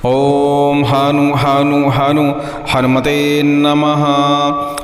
ओम हानु हानु हानु हनुमते नमः।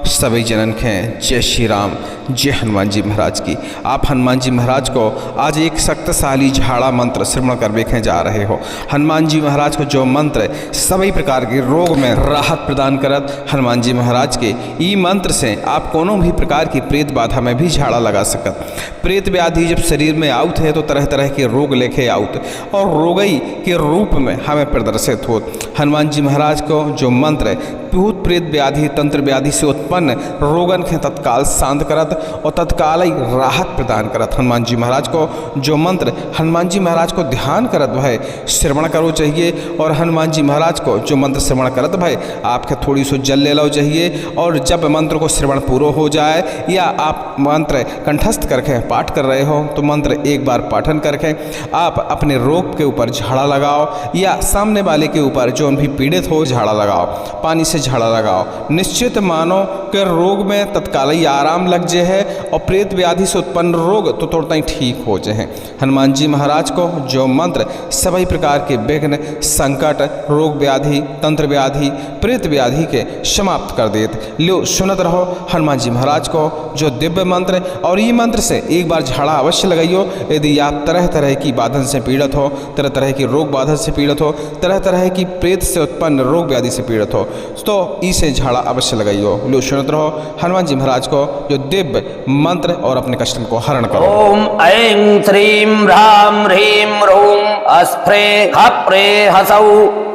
सभी जनन के जय श्री राम, जय हनुमान जी महाराज की। आप हनुमान जी महाराज को आज एक शक्तिशाली झाड़ा मंत्र श्रवण कर देखे जा रहे हो। हनुमान जी महाराज को जो मंत्र सभी प्रकार के रोग में राहत प्रदान करत हनुमान जी महाराज के ई मंत्र से आप कोनो भी प्रकार की प्रेत बाधा में भी झाड़ा लगा सकत। प्रेत व्याधि जब शरीर में आउत है तो तरह तरह के रोग लेके आउत और रोगई के रूप में हमें प्रदर्शित हो। हनुमान जी महाराज को जो मंत्र भूत प्रेत व्याधि तंत्र व्याधि से उत्पन्न रोगन के तत्काल शांत करत और तत्काल ही राहत प्रदान करत। हनुमान जी महाराज को जो मंत्र हनुमान जी महाराज को ध्यान करत भय श्रवण करो चाहिए। और हनुमान जी महाराज को जो मंत्र श्रवण करत भय आपके थोड़ी सो जल ले लो चाहिए। और जब मंत्र को श्रवण पूरा हो जाए या आप मंत्र कंठस्थ करके पाठ कर रहे हो तो मंत्र एक बार पाठन करके आप अपने रोग के ऊपर झाड़ा लगाओ या सामने वाले के ऊपर जो भी पीड़ित हो झाड़ा लगाओ, पानी से झाड़ा लगाओ। निश्चित मानो कि रोग में तत्काल ही आराम लग जाए है और प्रेत व्याधि से उत्पन्न रोग तो तुरंत ही ठीक हो जाए। हनुमान जी महाराज को जो मंत्र सभी प्रकार के विघ्न संकट रोग व्याधि तंत्र व्याधि प्रेत व्याधि के समाप्त कर देत। लो सुनत रहो हनुमान जी महाराज को जो दिव्य मंत्र। और ये मंत्र से एक बार झाड़ा अवश्य लगाइयो। यदि आप तरह तरह की बाधन से पीड़ित हो, तरह तरह की रोग बाधन से पीड़ित हो, तरह तरह की प्रेत से उत्पन्न रोग व्याधि से पीड़ित हो तो इसे झाड़ा अवश्य लगाइयो। लो सुनत रहो हनुमान जी महाराज को जो दिव्य मंत्र और अपने कष्ट को हरण करो। ओम ऐं श्रीं ह्रां ह्रीं ह्रूं अस्फ्रे खप्रे हसौ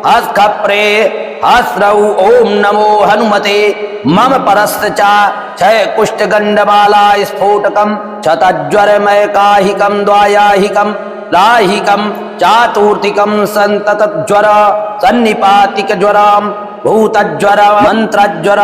हस्खप्रे हस्रौ ओम नमो हनुमते मम परस्चा क्षय कुष्ठ गंडमाला स्फोटकम क्षतज्वरमय काहिकम द्वायाहिकम लाहिकम चातुर्थिकम संतत ज्वर सन्निपातिक ज्वराम भूतज्वर मंत्रज्वर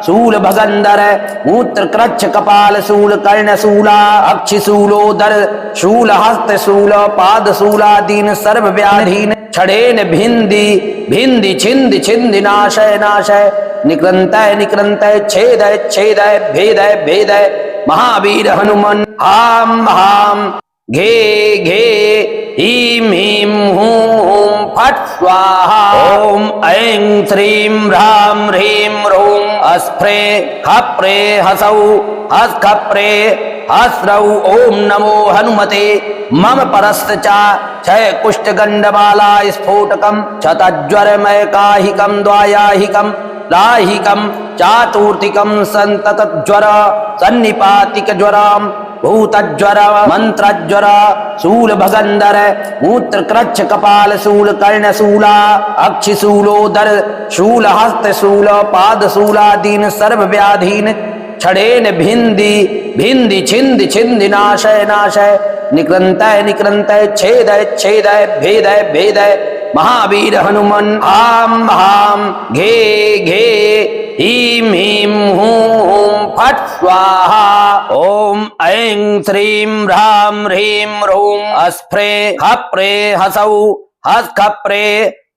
शूल भगंदर मूत्र क्रच्छ कपाल शूल कर्ण शूला अक्षि शूलोदर शूल हस्त शूल पाद शूलादीन सर्व व्याधीन छड़ेन भिंदी भिंदी छिंद छिंद नाशय नाशय निकृंतय निकृंतय छेदय छेदय भेदय भेदय महावीर हनुमान हाम हाम घे घे ह्रीं ह्रीं हूं हूं फट् स्वाहा। ओम ऐं श्रीं ह्रां ह्रीं ह्रूं अस्फ्रे खप्रे हसौ हस्खप्रे हस्रौ ओम नमो हनुमते मम परस्चा क्षय कुष्ठ गंडमाला स्फोटकम क्षतज्वरमय काहिकम द्वायाहिकम लाहिकम चातुर्थिकम संतत ज्वर सन्निपातिक ज्वराम भूतज्वर मंत्रज्वर शूल भगंदर मूत्र क्रच्छ कपाल शूल कर्ण शूला अक्षि शूलोदर शूल हस्त शूल पाद शूलादीन सर्व व्याधीन छड़ेन भिंदी भिंदी छिंद छिंद नाशय नाशय निकृंतय निकृंतय छेदय छेदय भेदय भेदय महावीर हनुमान हाम हाम घे घे ह्रीं ह्रीं हूं हूं फट् स्वाहा। ओम ऐं श्रीं ह्रां ह्रीं ह्रूं अस्फ्रे खप्रे हसौ हस्खप्रे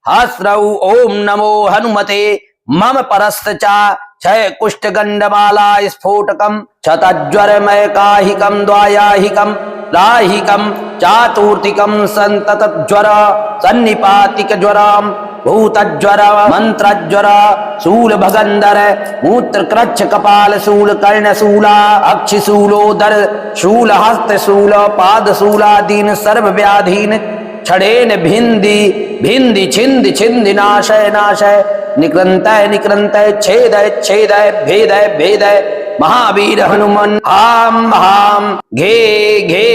हस्रौ ओम नमो हनुमते मम परस्चा क्षय कुष्ठ गंडमाला स्फोटकम क्षतज्वरमय काहिकम द्वायाहिकम लाहिकम चातुर्थिकम संतत ज्वर सन्निपातिक ज्वराम भूतज्वर मंत्रज्वर शूल भगंदर मूत्र क्रच्छ कपाल शूल कर्ण शूला अक्षि शूलोदर शूल हस्त शूल पाद शूलादीन सर्व व्याधीन छड़ेन भिंदी भिंदी छिंद छिंद नाशय नाशय निकृंतय निकृंतय छेदय छेदय भेदय भेदय महावीर हनुमान हाम हाम घे घे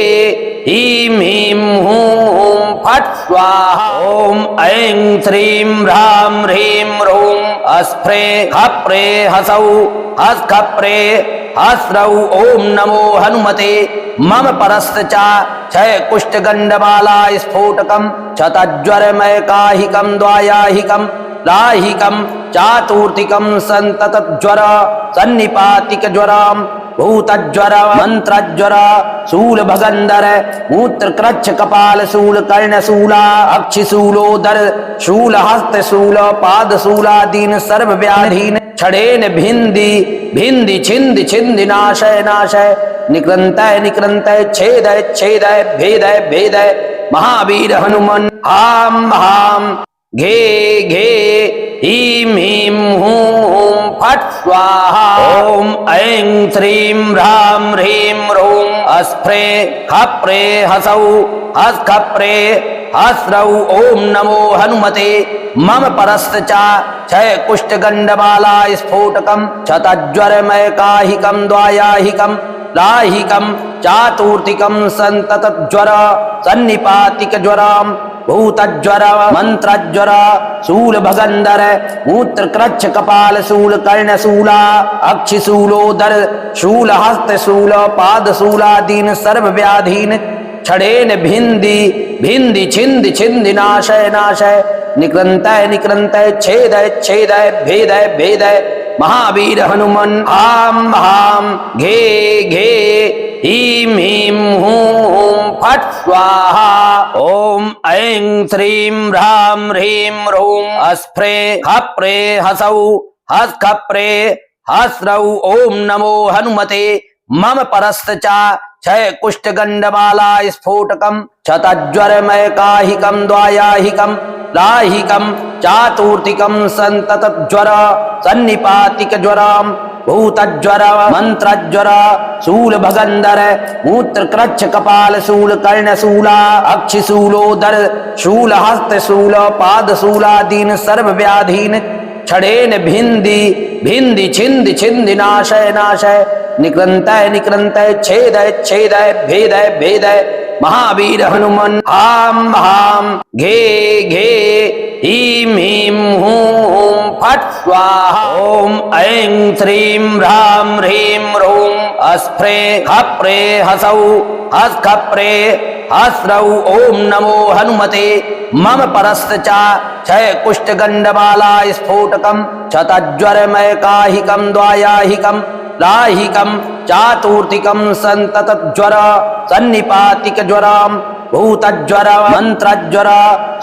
ह्रीं ह्रीं हूं हूं फट् स्वाहा। ओम ऐं श्रीं ह्रां ह्रीं ह्रूं अस्फ्रे खप्रे हसौ हस्खप्रे हस्रौ ओम नमो हनुमते मम परस्चा क्षय कुष्ठ गंडमाला स्फोटकम क्षतज्वरमय काहिकम द्वायाहिकम लाहिकम चातुर्थिकम संतत ज्वर सन्निपातिक ज्वराम भूतज्वर मंत्रज्वर शूल भगंदर मूत्र क्रच्छ कपाल शूल कर्ण शूला अक्षि शूलोदर शूल हस्त शूल पाद शूलादीन सर्व व्याधीन छड़ेन भिंदी भिंदी छिंद छिंद नाशय नाशय निकृंतय निकृंतय छेदय छेदय भेदय भेदय महावीर हनुमान हाम हाम घे घे ह्रीं ह्रीं हूं हूं फट् स्वाहा। ओम ऐं श्रीं ह्रां ह्रीं ह्रूं अस्फ्रे खप्रे हसौ हस् खप्रे हस्रौ ओम नमो हनुमते मम परस्तचा क्षय कुष्ठ गंडमाला स्फोटकम क्षतज्वरमय काहिकम द्वायाहिकम लाहिकम चातुर्थिकम संततज्वर सन्निपातिक ज्वराम भूतज्वर मंत्रज्वर शूल भगंधर मूत्र क्रच्छ कपाल शूल कर्ण शूला अक्षि शूलोदर शूल हस्त शूल पाद शूलादीन सर्व व्याधीन क्षणेन भिंदी भिंदी छिंद छिंद नाशय नाशय निकृंतय निकृंतय छेदय छेदय भेदय भेदय महावीर हनुमन आम हाम घे घे ह्रीं ह्रीं हूं हूं फट् स्वाहा। ओम ऐं श्रीं ह्रां ह्रीं ह्रूं अस्फ्रे खप्रे हसौ हस् खप्रे हस्रौ ओम नमो हनुमते मम परस्तचा क्षय कुष्ठ गंडमाला स्फोटकम क्षतज्वरमय काहिकम द्वायाहिकम लाहिकम चातुर्थिकम संततज्वर सन्निपातिक ज्वराम भूतज्वर मंत्रज्वर शूल भगंधर मूत्र क्रच्छ कपाल शूल कर्ण शूला अक्षि शूलोदर शूल हस्त शूल पाद शूलादीन सर्व व्याधीन क्षणेन भिंदी भिंदी छिंद छिंद नाशय नाशय निकृंतय निकृंतय छेदय छेदय भेदय भेदय महावीर हनुमन आम हाम घे घे ह्रीं ह्रीं हूं हूं फट् स्वाहा। ओम ऐं श्रीं ह्रां ह्रीं ह्रूं अस्फ्रे खप्रे हसौ हस् खप्रे हस्रौ ओम नमो हनुमते मम परस्तचा क्षय कुष्ठ गंडमाला स्फोटकम क्षतज्वरमय काहिकम द्वायाहिकम लाहिकम चातुर्थिकम संततज्वर सन्निपातिक ज्वराम भूतज्वर मंत्रज्वर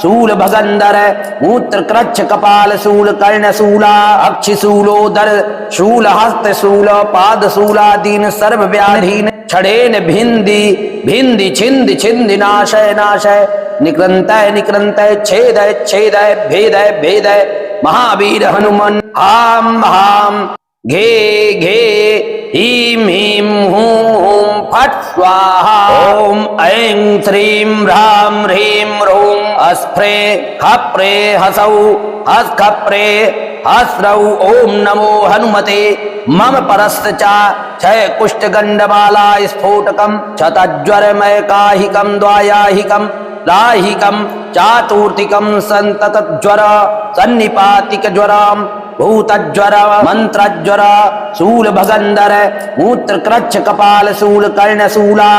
शूल भगंधर मूत्र क्रच्छ कपाल शूल कर्ण शूला अक्षि शूलोदर शूल हस्त शूल पाद शूलादीन सर्व व्याधीन क्षणेन भिंदी भिंदी छिंद छिंद नाशय नाशय निकृंतय निकृंतय छेदय छेदय भेदय भेदय महावीर हनुमन आम हाम घे घे ह्रीं ह्रीं हूं हूं फट् स्वाहा। ओम ऐं श्रीं ह्रां ह्रीं ह्रूं अस्फ्रे खप्रे हसौ हस् खप्रे हस्रौ ओम नमो हनुमते मम परस्तचा क्षय कुष्ठ गंडमाला स्फोटकम क्षतज्वरमय काहिकम द्वायाहिकम लाहिकम चातुर्थिकम संततज्वर सन्निपातिक ज्वराम भूतज्वर मंत्रज्वर शूल भगंधर मूत्र क्रच्छ कपाल शूल कर्ण शूला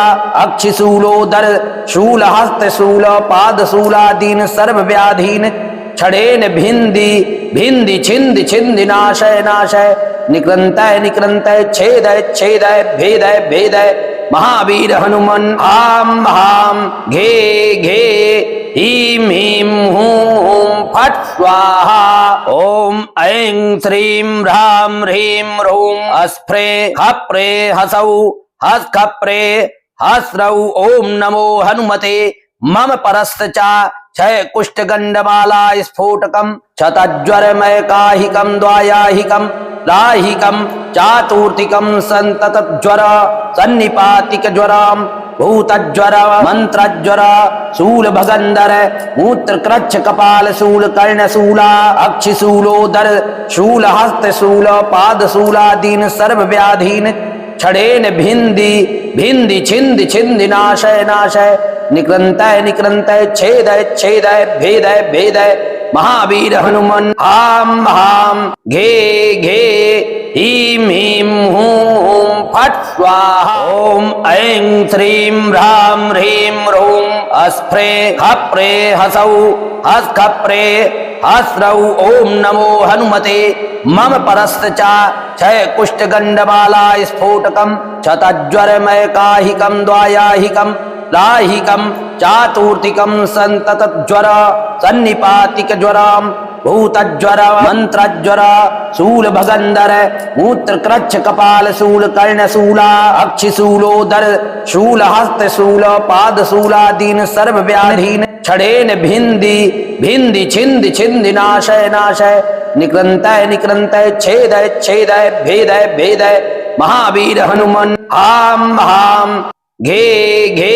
अक्षि शूलोदर शूल हस्त शूल पाद शूलादीन सर्व व्याधीन क्षणेन भिंदी भिंदी छिंद छिंद नाशय नाशय निकृंतय निकृंतय छेदय छेदय भेदय भेदय महावीर हनुमन आम हाम घे घे ह्रीं ह्रीं हूं हूं फट् स्वाहा। ओम ऐं श्रीं ह्रां ह्रीं ह्रूं अस्फ्रे खप्रे हसौ हस् खप्रे हस्रौ ओम नमो हनुमते मम परस्तचा क्षय कुष्ठ गंडमाला स्फोटकम क्षतज्वरमय काहिकम द्वायाहिकम लाहिकम चातुर्थिकम संततज्वर सन्निपातिक ज्वराम भूतज्वर मंत्रज्वर शूल भगंधर मूत्र क्रच्छ कपाल शूल कर्ण शूला अक्षि शूलोदर शूल हस्त शूल पाद शूलादीन सर्व व्याधीन क्षणेन भिंदी भिंदी छिंद छिंद नाशय नाशय निकृंतय निकृंतय छेदय छेदय भेदय भेदय महावीर हनुमन आम हाम घे घे ह्रीं ह्रीं हूं हूं फट् स्वाहा। ओम ऐं श्रीं ह्रां ह्रीं ह्रूं अस्फ्रे खप्रे हसौ हस् खप्रे हस्रौ ओम नमो हनुमते मम परस्तचा क्षय कुष्ठ गंडमाला स्फोटकम क्षतज्वरमय काहिकम द्वायाहिकम लाहिकम चातुर्थिकम संततज्वर सन्निपातिक ज्वराम भूतज्वर मंत्रज्वर शूल भगंधर मूत्र कृच्छ कपाल शूल कर्ण शूला अक्षि शूलोदर शूल हस्त शूल पाद शूलादीन सर्व व्याधीन छड़ेन भिंदी भिंदी छिंद छिंद नाशय नाशय निकृंतय निकृंतय छेदय छेदय भेदय भेदय महावीर हनुमान हाम हाम घे घे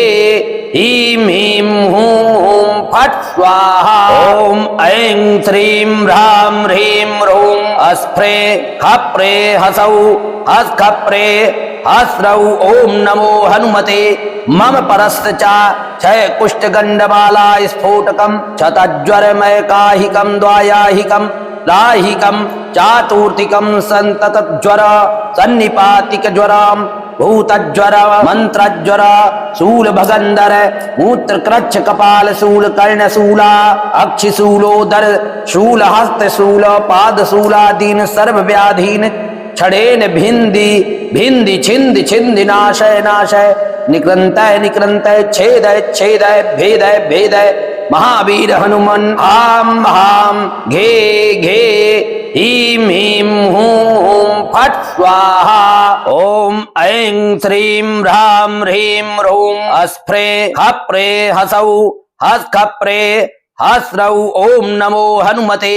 ह्रीं ह्रीं हूं हूं फट् स्वाहा ओम ऐं श्रीं ह्रां ह्रीं ह्रूं अस्फ्रे खप्रे हसौ हस्खप्रे हस्रौ ओम नमो हनुमते मम परस्तचा क्षय कुष्ठ गंडमाला स्फोटकम क्षतज्वरमय काहिकम द्वायाहिकम राहिकम चातुर्थिकम संतत ज्वर सन्निपातिक ज्वराम भूतज्वर मंत्रज्वर शूल भगंधर मूत्र कृच्छ कपाल शूल कर्ण शूला अक्षि शूलोदर शूल हस्त शूल पाद शूलादीन सर्व व्याधीन छड़ेन भिंदी भिंदी छिंद छिंद नाशय नाशय निकृंतय निकृंतय छेदय छेदय भेदय भेदय महावीर हनुमान हाम हाम घे घे ह्रीं ह्रीं हूं हूं फट् स्वाहा ओम ऐं श्रीं ह्रां ह्रीं ह्रूं अस्फ्रे खप्रे हसौ हस्खप्रे हस्रौ ओम नमो हनुमते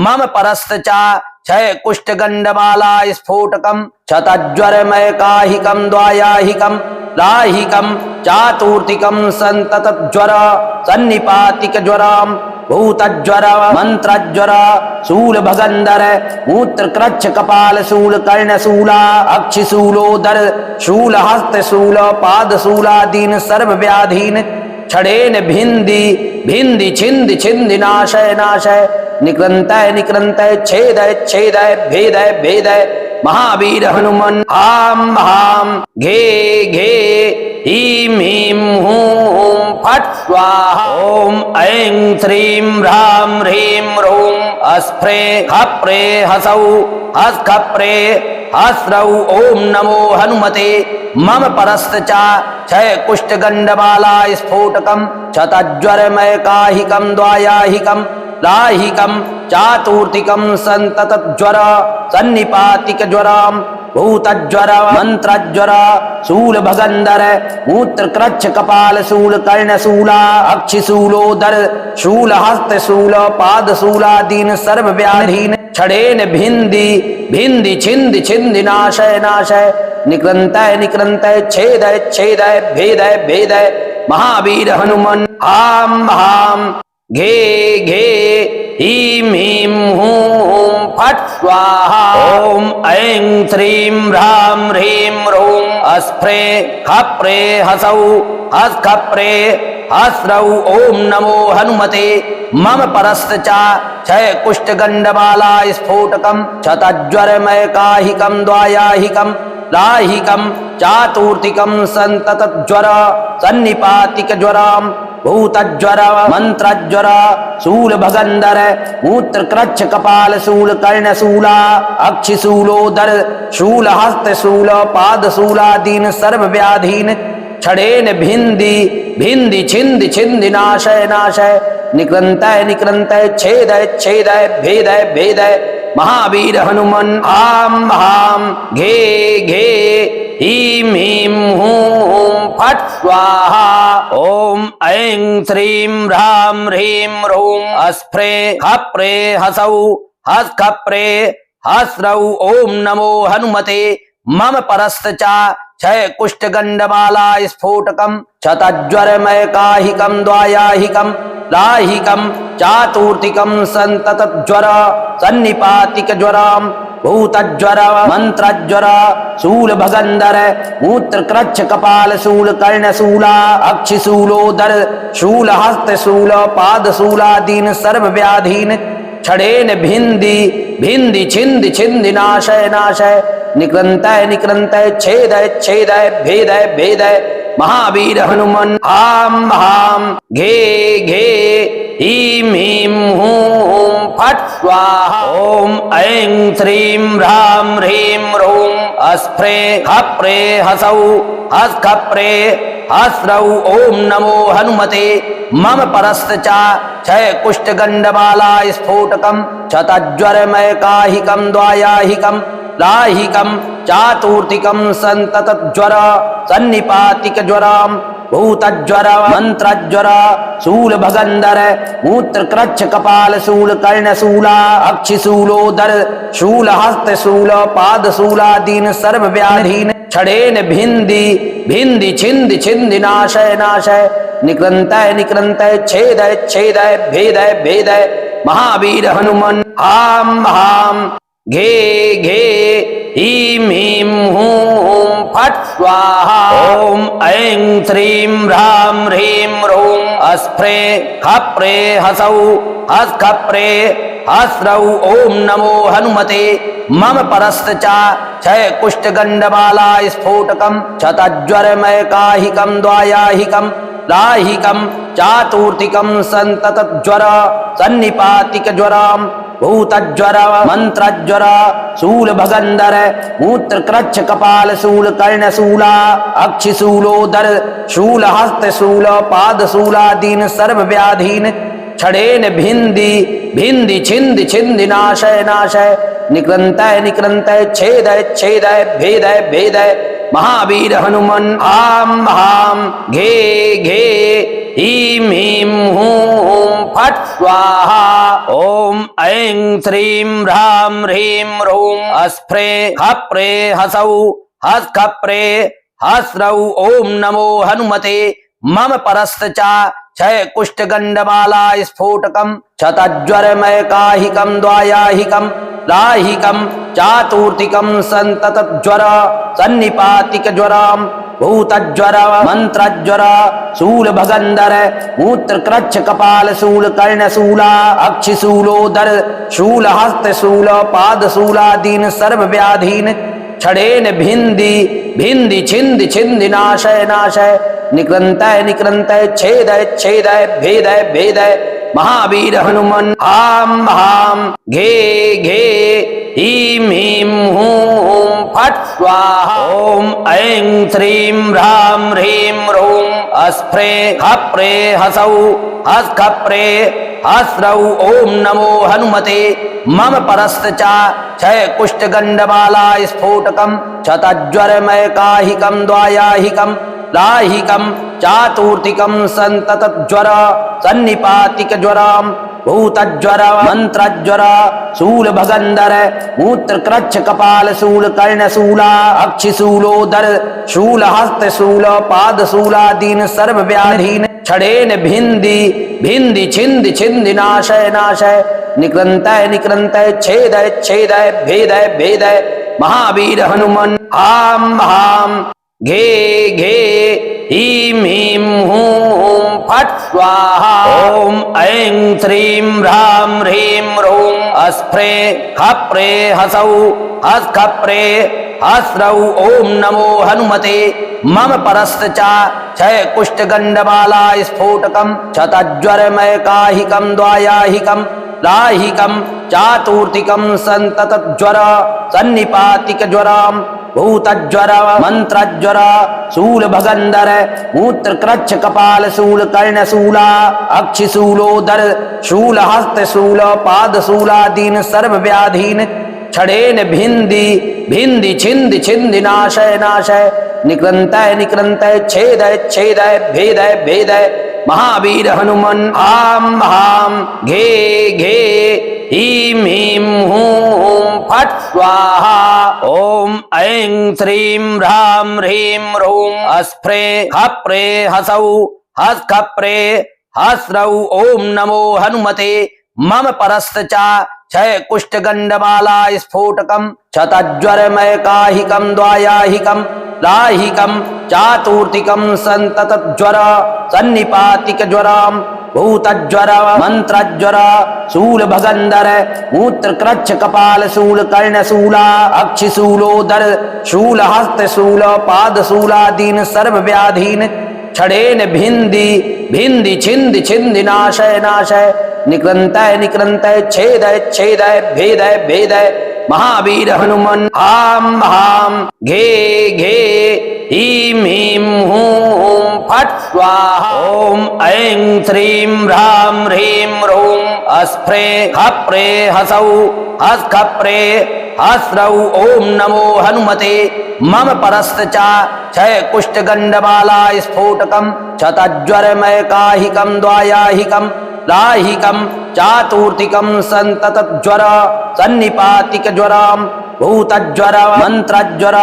मम परस्तचा क्षय कुष्ठ गंडमाला स्फोटकम क्षतज्वरमय काहिकम द्वायाहिकम राहिकम चातुर्थिकम संतत ज्वर सन्निपातिक ज्वराम भूतज्वर मंत्रज्वर शूल भगंधर मूत्र कृच्छ कपाल शूल कर्ण शूला अक्षि शूलोदर शूल हस्त शूल पाद शूलादीन सर्व व्याधीन छड़ेन भिंदी भिंदी छिंद छिंद नाशय नाशय निकृंतय निकृंतय छेदय छेदय भेदय भेदय महावीर हनुमान हाम हाम घे घे ह्रीं ह्रीं हूं हूं फट् स्वाहा ओम ऐं श्रीं ह्रां ह्रीं ह्रूं अस्फ्रे खप्रे हसौ हस्खप्रे हस्रौ ओम नमो हनुमते मम परस्तचा क्षय कुष्ठ गंडमाला स्फोटकम क्षतज्वरमय काहिकम द्वायाहिकम राहिकम चातुर्थिकम संतत ज्वर सन्निपातिक ज्वराम भूतज्वर मंत्रज्वर शूल भगंधर मूत्र कृच्छ कपाल शूल कर्ण शूला अक्षि शूलोदर शूल हस्त शूल पाद शूलादीन सर्व व्याधीन छड़ेन भिंदी भिंदी छिंद छिंद नाशय नाशय निकृंतय निकृंतय छेदय छेदय भेदय भेदय महावीर हनुमान हाम हाम घे घे ह्रीं ह्रीं हूं हूं फट् स्वाहा ओम ऐं श्रीं ह्रां ह्रीं ह्रूं अस्फ्रे खप्रे हसौ हस्खप्रे हस्रौ ओम नमो हनुमते मम परस्तचा क्षय कुष्ठ गंडमाला स्फोटकम क्षतज्वरमय काहिकम द्वायाहिकम राहिकम चातुर्थिकम संतत ज्वर सन्निपातिक ज्वराम भूतज्वर मंत्रज्वर शूल भगंधर मूत्र कृच्छ कपाल शूल कर्ण शूला अक्षि शूलोदर शूल हस्त शूल पाद शूलादीन सर्व व्याधीन छड़ेन भिंदी भिंदी छिंद छिंद नाशय नाशय निकृंतय निकृंतय छेदय छेदय भेदय भेदय महावीर हनुमान हाम हाम घे घे ह्रीं ह्रीं हूं हूं फट् स्वाहा ओम ऐं श्रीं ह्रां ह्रीं ह्रूं अस्फ्रे खप्रे हसौ हस्खप्रे हस्रौ ओम नमो हनुमते मम परस्तचा क्षय कुष्ठ गंडमाला स्फोटकम क्षतज्वरमय काहिकम द्वायाहिकम राहिकम चातुर्थिकम संतत ज्वर सन्निपातिक ज्वराम भूतज्वर मंत्रज्वर शूल भगंधर मूत्र कृच्छ कपाल शूल कर्ण शूला अक्षि शूलोदर शूल हस्त शूल पाद शूलादीन सर्व व्याधीन छड़ेन भिंदी भिंदी छिंद छिंद नाशय नाशय निकृंतय निकृंतय छेदय छेदय भेदय भेदय महावीर हनुमान हाम हाम घे घे ह्रीं ह्रीं हूं हूं फट स्वाहा। ओम ऐं श्रीं ह्रां ह्रीं ह्रूं अस्फ्रे खप्रे हसौ हस खप्रे हस्रौ। ओम नमो हनुमते मम परस्तचा क्षय कुष्ठ गंडमाला स्फोटकम क्षतज्वरमय काहिकम द्वायाहिकम लाहिकम चातुर्थिकम संततज्वर सन्निपातिक ज्वराम भूतज्वर मंत्रज्वर शूल भगंधर मूत्र कृच्छ कपाल शूल कर्ण शूला अक्षि शूलोदर शूल हस्त शूल पाद शूलादीन सर्व व्याधीन क्षणेन भिंदी भिंदी छिंद छिंद नाशय नाशय निकृंतय निकृंतय छेदय छेदय भेदय भेदय महावीर हनुमान हाम हाम घे घे ह्रीं ह्रीं हूं हूं फट स्वाहा। ओम ऐं श्रीं ह्रां ह्रीं ह्रूं अस्फ्रे खप्रे हसौ हस खप्रे हस्रौ। ओम नमो हनुमते मम परस्तचा क्षय कुष्ठ गंडमाला स्फोटकम क्षतज्वरमय काहिकम द्वायाहिकम लाहिकम चातुर्थिकम संततज्वर सन्निपातिक ज्वराम भूतज्वर मंत्रज्वर शूल भगंधर मूत्र कृच्छ कपाल शूल कर्ण शूला अक्षि शूलोदर शूल हस्त शूल पाद शूलादीन सर्व व्याधीन क्षणेन भिंदी भिंदी छिंद छिंद नाशय नाशय निकृंतय निकृंतय छेदय छेदय भेदय भेदय महावीर हनुमान हाम हाम घे घे ह्रीं ह्रीं हूं हूं फट स्वाहा। ओम ऐं श्रीं ह्रां ह्रीं ह्रूं अस्फ्रे खप्रे हसौ हस खप्रे हस्रौ। ओम नमो हनुमते मम परस्तचा क्षय कुष्ठ गंडमाला स्फोटकम क्षतज्वरमय काहिकम द्वायाहिकम लाहिकम चातुर्थिकम संततज्वर सन्निपातिक ज्वराम भूतज्वर मंत्रज्वर शूल भगंधर मूत्र कृच्छ कपाल शूल कर्ण शूला अक्षि शूलोदर शूल हस्त शूल पाद शूलादीन सर्व व्याधीन क्षणेन भिंदी भिंदी छिंद छिंद नाशय नाशय निकृंतय निकृंतय छेदय छेदय भेदय भेदय महावीर हनुमान हाम हाम घे घे ह्रीं ह्रीं हूं हूं फट स्वाहा। ओम ऐं श्रीं ह्रां ह्रीं ह्रूं अस्फ्रे खप्रे हसौ हस खप्रे हस्रौ। ओम नमो हनुमते मम परस्तचा क्षय कुष्ठ गंडमाला स्फोटकम क्षतज्वरमय काहिकम द्वायाहिकम लाहिकम चातुर्थिकम संततज्वर सन्निपातिक ज्वराम भूतज्वर मंत्रज्वर शूल भगंधर मूत्र कृच्छ कपाल शूल कर्ण शूला अक्षि शूलोदर शूल हस्त शूल पाद शूलादीन सर्व व्याधीन क्षणेन भिंदी भिंदी छिंद छिंद नाशय नाशय निकृंतय निकृंतय छेदय छेदय भेदय भेदय महावीर हनुमान हाम हाम घे घे ह्रीं ह्रीं हूं हूं फट स्वाहा। ओम ऐं श्रीं ह्रां ह्रीं ह्रूं अस्फ्रे खप्रे हसौ हस खप्रे हस्रौ। ओम नमो हनुमते मम परस्तचा क्षय कुष्ठ गंडमाला स्फोटकम क्षतज्वरमय काहिकम द्वायाहिकम लाहिकम चातुर्थिकम संततज्वर सन्निपातिक ज्वराम भूतज्वर मंत्रज्वर शूल भगंधर मूत्र कृच्छ कपाल शूल कर्ण शूला अक्षि शूलोदर शूल हस्त शूल पाद शूलादीन सर्व व्याधीन क्षणेन भिंदी भिंदी छिंद छिंद नाशय नाशय निकृंतय निकृंतय छेदय छेदय भेदय भेदय महावीर हनुमान हाम हाम घे घे ह्रीं ह्रीं हूं हूं फट स्वाहा। ओम ऐं श्रीं ह्रां ह्रीं ह्रूं अस्फ्रे खप्रे हसौ हस खप्रे हस्रौ। ओम नमो हनुमते मम परस्तचा क्षय कुष्ठ गंडमाला स्फोटकम क्षतज्वरमय काहिकम द्वायाहिकम लाहिकम चातुर्थिकम संततज्वर सन्निपातिक ज्वराम भूतज्वर मंत्रज्वर शूल भगंधर मूत्र कृच्छ कपाल शूल कर्ण शूला अक्षि शूलोदर शूल हस्त शूल पाद शूलादीन सर्व व्याधीन क्षणेन भिंदी भिंदी छिंद छिंद नाशय नाशय निकृन्तय निकृन्तय छेदय छेदय भेदय भेदय महावीर हनुमन हाम हाम घे घे ह्रीं ह्रीं हूं हूं फट् स्वाहा। ओम ऐं श्रीं ह्रां ह्रीं ह्रूं अस्फ्रे खप्रे हसौ हस् खप्रे हस्रौ ओम नमो हनुमते मम परस्तचा क्षय कुष्ठ गंडमाला स्फोटकम क्षतज्वरमय काहिकम द्वायाहिकम लाहिकम चातुर्थिकम संतत ज्वर सन्निपातिक ज्वरम भूतज्वर मंत्रज्वर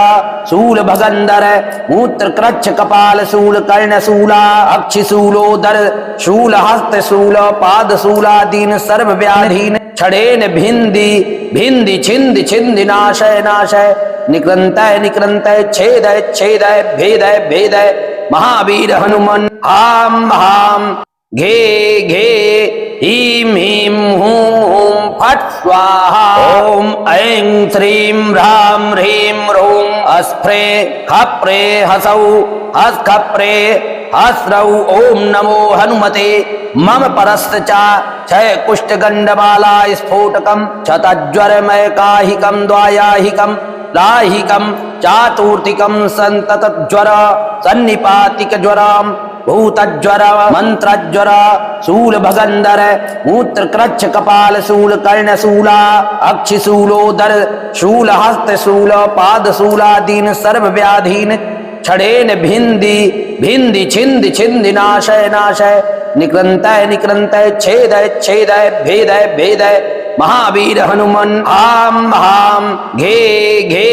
शूल भगंधर मूत्र कृच्छ कपाल शूल कर्ण शूला अक्षि शूलोदर शूल हस्त शूल पाद शूलादीन सर्व व्याधीन क्षणेन भिंदी भिंदी छिंद छिंद नाशय नाशय निकृन्तय निकृन्तय छेदय छेदय भेदय भेदय महावीर हनुमन हाम हाम घे घे ह्रीं ह्रीं हूं हूं फट् स्वाहा। ओम ऐं श्रीं ह्रां ह्रीं ह्रूं अस्फ्रे खप्रे हसौ हस् खप्रे हस्रौ ओम नमो हनुमते मम परस्तचा क्षय कुष्ठ गंडमाला स्फोटकम क्षतज्वरमय काहिकम द्वायाहिकम लाहिकम चातुर्थिकम संतत ज्वर सन्निपातिक ज्वरम भूतज्वर मंत्रज्वर शूल भगंधर मूत्र कृच्छ कपाल शूल कर्ण शूला अक्षि शूलोदर शूल हस्त शूल पाद शूलादीन सर्व व्याधीन क्षणेन भिंदी भिंदी छिंद छिंद नाशय नाशय निकृन्तय निकृन्तय छेदय छेदय भेदय भेदय महावीर हनुमन हाम हाम घे घे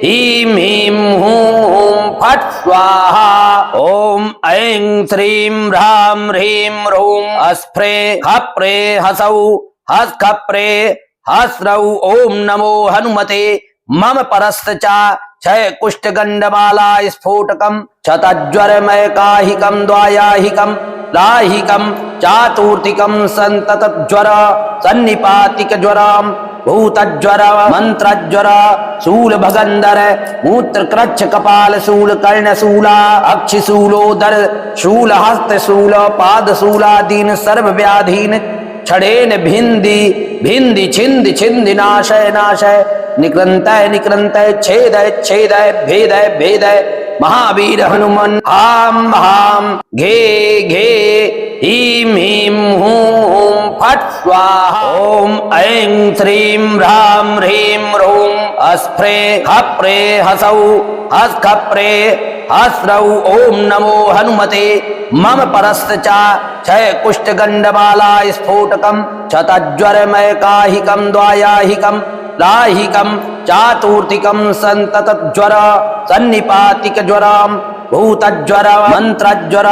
ह्रीं ह्रीं हूं हूं फट् स्वाहा। ओम ऐं श्रीं ह्रां ह्रीं ह्रूं अस्फ्रे खप्रे हसौ हस् खप्रे हस्रौ ओम नमो हनुमते मम परस्तचा क्षय कुष्ठ गंडमाला स्फोटकम क्षतज्वरमय काहिकम द्वायाहिकम लाहिकम चातुर्थिकम संतत ज्वर सन्निपातिक ज्वरम भूतज्वर मंत्रज्वर शूल भगंधर मूत्र कृच्छ कपाल शूल कर्ण शूला अक्षि शूलोदर शूल हस्त शूल पाद शूलादीन सर्व व्याधीन क्षणेन भिंदी भिंदी छिंद छिंद नाशय नाशय निकृन्तय निकृन्तय छेदय छेदय भेदय भेदय महावीर हनुमन हाम हाम घे घे ह्रीं ह्रीं हूं हूं फट् स्वाहा। ओम ऐं श्रीं ह्रां ह्रीं ह्रूं अस्फ्रे खप्रे हसौ हस् खप्रे हस्रौ ओम नमो हनुमते मम परस्तचा क्षय कुष्ठ गंडमाला स्फोटकम क्षतज्वरमय काहिकम द्वायाहिकम लाहिकम चातुर्थिकम संतत ज्वर सन्निपातिक ज्वरम भूतज्वर मंत्रज्वर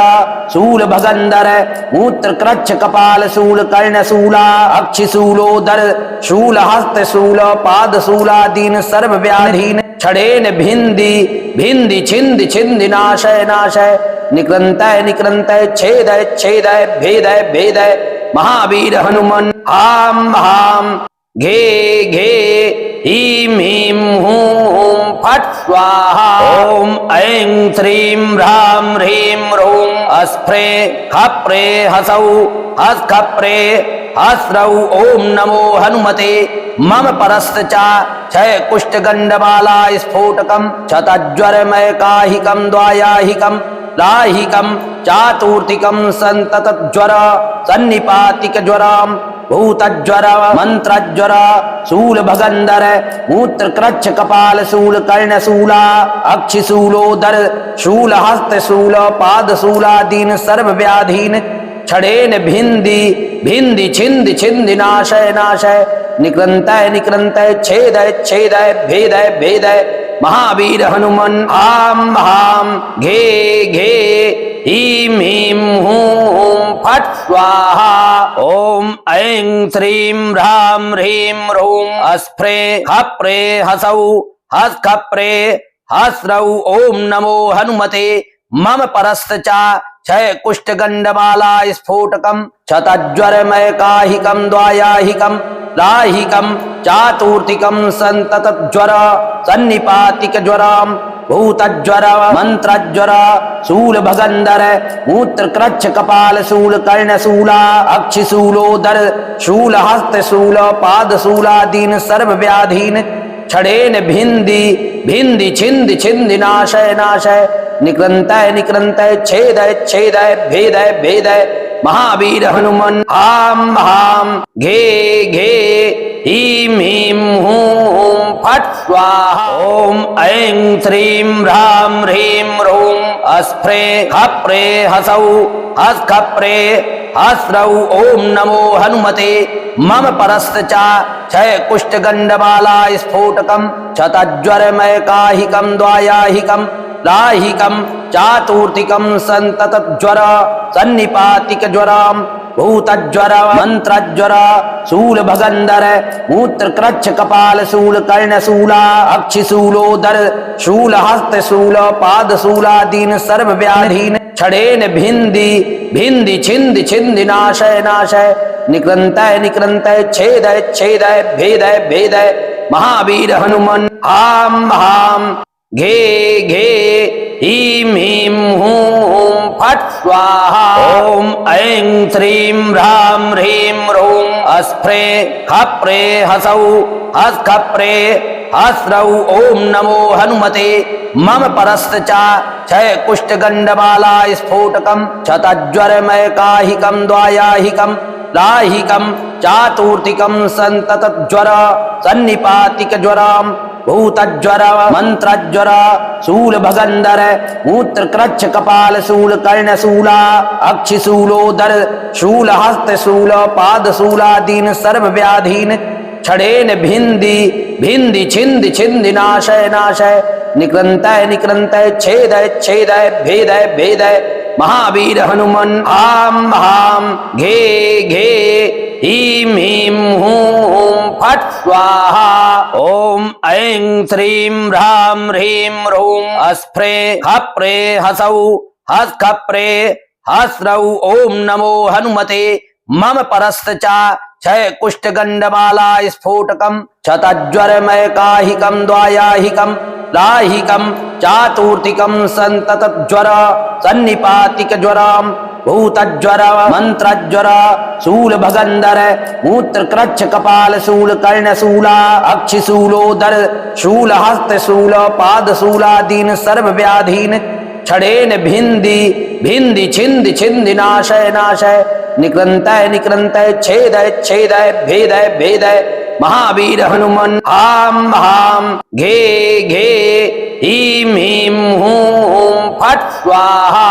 शूल भगंधर मूत्र कृच्छ कपाल शूल कर्ण शूला अक्षि शूलोदर शूल हस्त शूल पाद शूलादीन सर्व व्याधीन क्षणेन भिंदी भिंदी छिंद छिंद नाशय नाशय निकृन्तय निकृन्तय छेदय छेदय भेदय भेदय महावीर हनुमन हाम हाम घे घे ह्रीं ह्रीं हूं हूं फट् स्वाहा। ओम ऐं श्रीं ह्रां ह्रीं ह्रूं अस्फ्रे खप्रे हसौ हस् खप्रे हस्रौ ओम नमो हनुमते मम परस्तचा क्षय कुष्ठ गंडमाला स्फोटकम क्षतज्वरमय काहिकम द्वायाहिकम लाहिकम चातुर्थिकम संतत ज्वर सन्निपातिक ज्वरम भूतज्वर मंत्रज्वर शूल भगंधर मूत्र कृच्छ कपाल शूल कर्ण शूला अक्षि शूलोदर शूल हस्त शूल पाद शूलादीन सर्व व्याधीन क्षणेन भिंदी भिंदी छिंद छिंद नाशय नाशय निकृन्तय निकृन्तय छेदय छेदय भेदय भेदय महावीर हनुमन हाम हाम घे घे ह्रीं ह्रीं हूं हूं फट् स्वाहा। ओम ऐं श्रीं ह्रां ह्रीं ह्रूं अस्फ्रे खप्रे हसौ हस् खप्रे हस्रौ ओम नमो हनुमते मम परस्तचा क्षय कुष्ठ गंडमाला स्फोटकम क्षतज्वरमय काहिकम द्वायाहिकम लाहिकम चातुर्थिकम संतत ज्वर सन्निपातिक ज्वरम भूतज्वर मंत्रज्वर शूल भगंधर मूत्र कृच्छ कपाल शूल कर्ण शूला अक्षि शूलोदर शूल हस्त शूल पाद शूलादीन सर्व व्याधीन छड़ेन भिंदी भिंदी छिंद छिंद नाशय नाशय निकृंतय निकृंतय छेदय छेदय भेदय भेदय महावीर हनुमान हाम हाम घे घे ह्रीं ह्रीं हूं हूं फट् स्वाहा ओम ऐं श्रीं ह्रां ह्रीं ह्रूं अस्फ्रे खप्रे हसौ हस् खप्रे हस्रौ ओम नमो हनुमते मम परस्त च क्षय कुष्ठ गंडमाला स्फोटकम क्षतज्वरमय काहिकम द्वायाहिकम लाहिकम चातुर्थिकम संतत ज्वर सन्निपातिक ज्वरम भूतज्वर मंत्रज्वर शूल भगंधर मूत्र कृच्छ कपाल शूल कर्ण शूला अक्षि शूलोदर शूल हस्त शूल पाद शूलादीन सर्व व्याधीन छड़ेन भिंदी भिंदी छिंद छिंद नाशय नाशय निकृंतय निकृंतय छेदय छेदय भेदय भेदय महावीर हनुमान हाम हाम घे घे ह्रीं ह्रीं हूं हूं फट् स्वाहा ओम ऐं श्रीं ह्रां ह्रीं ह्रूं अस्फ्रे खप्रे हसौ हस् खप्रे हस्रौ ओम नमो हनुमते मम परस्त च क्षय कुष्ठ गंडमाला स्फोटकम क्षतज्वरमय काहिकम द्वायाहिकम लाहिकम चातुर्थिकम संतत ज्वर सन्निपातिक ज्वरम भूतज्वर मंत्रज्वर शूल भगंधर मूत्र कृच्छ कपाल शूल कर्ण शूला अक्षि शूलोदर शूल हस्त शूल पाद शूलादीन सर्व व्याधीन छड़ेन भिंदी भिंदी छिंद छिंद नाशय नाशय निकृंतय निकृंतय छेदय छेदय भेदय भेदय महावीर हनुमान हाम हाम घे घे ह्रीं ह्रीं हूं हूं फट् स्वाहा ओम ऐं श्रीं ह्रां ह्रीं ह्रूं अस्फ्रे खप्रे हसौ हस् खप्रे हस्रौ ओम नमो हनुमते मम परस्त च क्षय कुष्ठ गंडमाला स्फोटकम क्षतज्वरमय काहिकम द्वायाहिकम लाहिकम चातुर्थिकम संतत ज्वर सन्निपातिक ज्वरम भूतज्वर मंत्रज्वर शूल भगंधर मूत्र कृच्छ कपाल शूल कर्ण शूला अक्षि शूलोदर शूल हस्त शूल पाद शूलादीन सर्व व्याधीन छड़ेन भिंदी भिंदी छिंद छिंद नाशय नाशय निकृंतय निकृंतय छेदय छेदय भेदय भेदय महावीर हनुमान हाम हाम घे घे ह्रीं ह्रीं हूं हूं फट् स्वाहा।